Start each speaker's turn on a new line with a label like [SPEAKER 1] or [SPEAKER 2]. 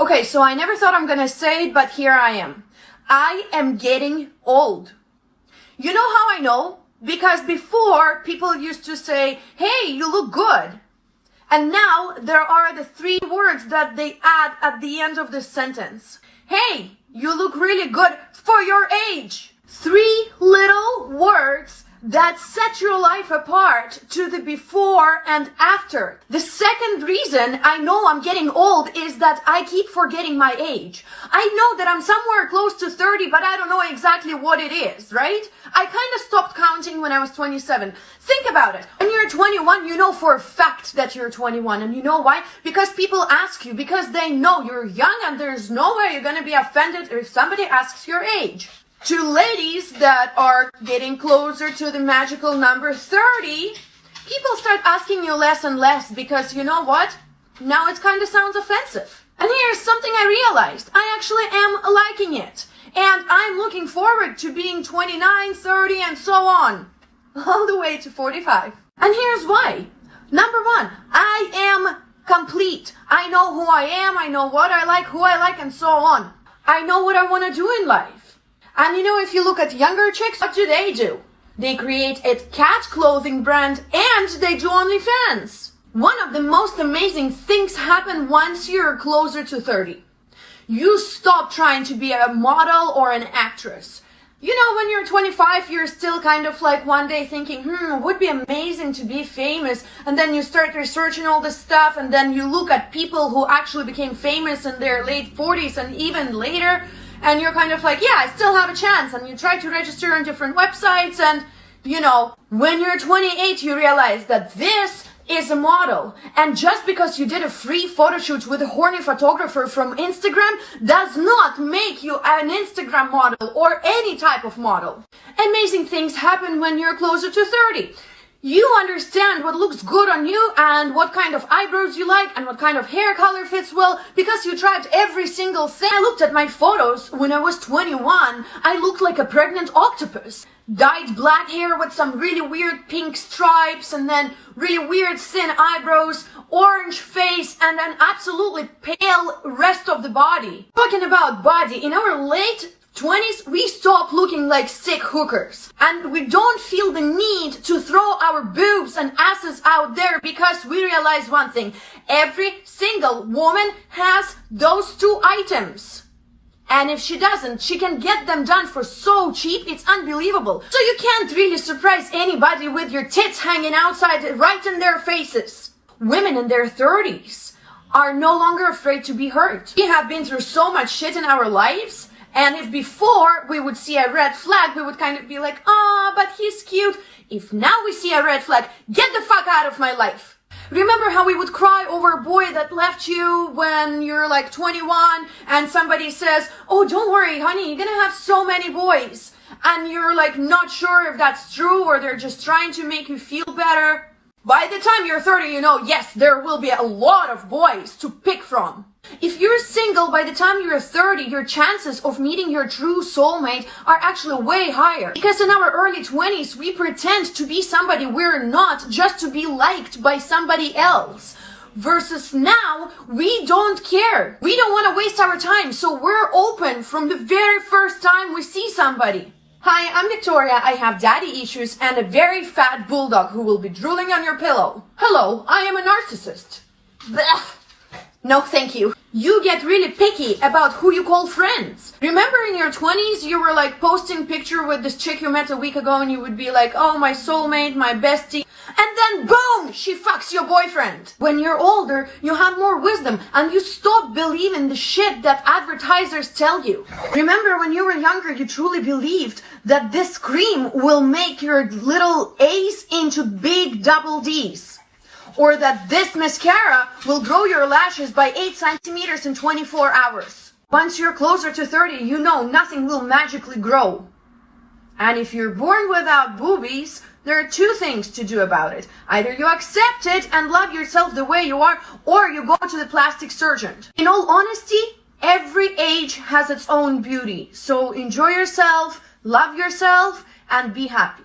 [SPEAKER 1] Okay, so I never thought I'm gonna say it, but here I am. I am getting old. You know how I know? Because before, people used to say, hey, you look good. And now there are the 3 words that they add at the end of the sentence. Hey, you look really good for your age. 3 little words that set your life apart to the before and after. The second reason I know I'm getting old is that I keep forgetting my age. I know that I'm somewhere close to 30, but I don't know exactly what it is, right? I kind of stopped counting when I was 27. Think about it. When you're 21, you know for a fact that you're 21. And you know why? Because people ask you, because they know you're young and there's no way you're going to be offended if somebody asks your age. To ladies that are getting closer to the magical number 30, people start asking you less and less because you know what? Now it kind of sounds offensive. And here's something I realized. I actually am liking it. And I'm looking forward to being 29, 30, and so on. All the way to 45. And here's why. Number 1, I am complete. I know who I am, I know what I like, who I like, and so on. I know what I want to do in life. And you know, if you look at younger chicks, what do? They create a cat clothing brand and they do OnlyFans. One of the most amazing things happen once you're closer to 30. You stop trying to be a model or an actress. You know, when you're 25, you're still kind of like one day thinking, it would be amazing to be famous. And then you start researching all this stuff and then you look at people who actually became famous in their late 40s and even later. And you're kind of like, yeah, I still have a chance. And you try to register on different websites. And, you know, when you're 28, you realize that this is a model. And just because you did a free photo shoot with a horny photographer from Instagram does not make you an Instagram model or any type of model. Amazing things happen when you're closer to 30. You understand what looks good on you and what kind of eyebrows you like and what kind of hair color fits well because you tried every single thing. I looked at my photos when I was 21. I looked like a pregnant octopus. Dyed black hair with some really weird pink stripes and then really weird thin eyebrows, orange face, and an absolutely pale rest of the body. Talking about body, in our late 20s, we stop looking like sick hookers. And we don't feel the need to throw our boobs and asses out there because we realize one thing. Every single woman has those 2 items. And if she doesn't, she can get them done for so cheap, it's unbelievable. So you can't really surprise anybody with your tits hanging outside right in their faces. Women in their 30s are no longer afraid to be hurt. We have been through so much shit in our lives. And if before we would see a red flag, we would kind of be like, but he's cute. If now we see a red flag, get the fuck out of my life. Remember how we would cry over a boy that left you when you're like 21 and somebody says, oh, don't worry, honey, you're gonna have so many boys. And you're like not sure if that's true or they're just trying to make you feel better. By the time you're 30, you know, yes, there will be a lot of boys to pick from. If you're single, by the time you're 30, your chances of meeting your true soulmate are actually way higher. Because in our early 20s, we pretend to be somebody we're not just to be liked by somebody else. Versus now, we don't care. We don't want to waste our time, so we're open from the very first time we see somebody. Hi, I'm Victoria. I have daddy issues and a very fat bulldog who will be drooling on your pillow. Hello, I am a narcissist. Blech. No, thank you. You get really picky about who you call friends. Remember in your 20s, you were like posting picture with this chick you met a week ago and you would be like, oh, my soulmate, my bestie. And then boom, she fucks your boyfriend. When you're older, you have more wisdom and you stop believing the shit that advertisers tell you. Remember when you were younger, you truly believed that this cream will make your little A's into big double D's. Or that this mascara will grow your lashes by 8 centimeters in 24 hours. Once you're closer to 30, you know nothing will magically grow. And if you're born without boobies, there are 2 things to do about it. Either you accept it and love yourself the way you are, or you go to the plastic surgeon. In all honesty, every age has its own beauty. So enjoy yourself, love yourself, and be happy.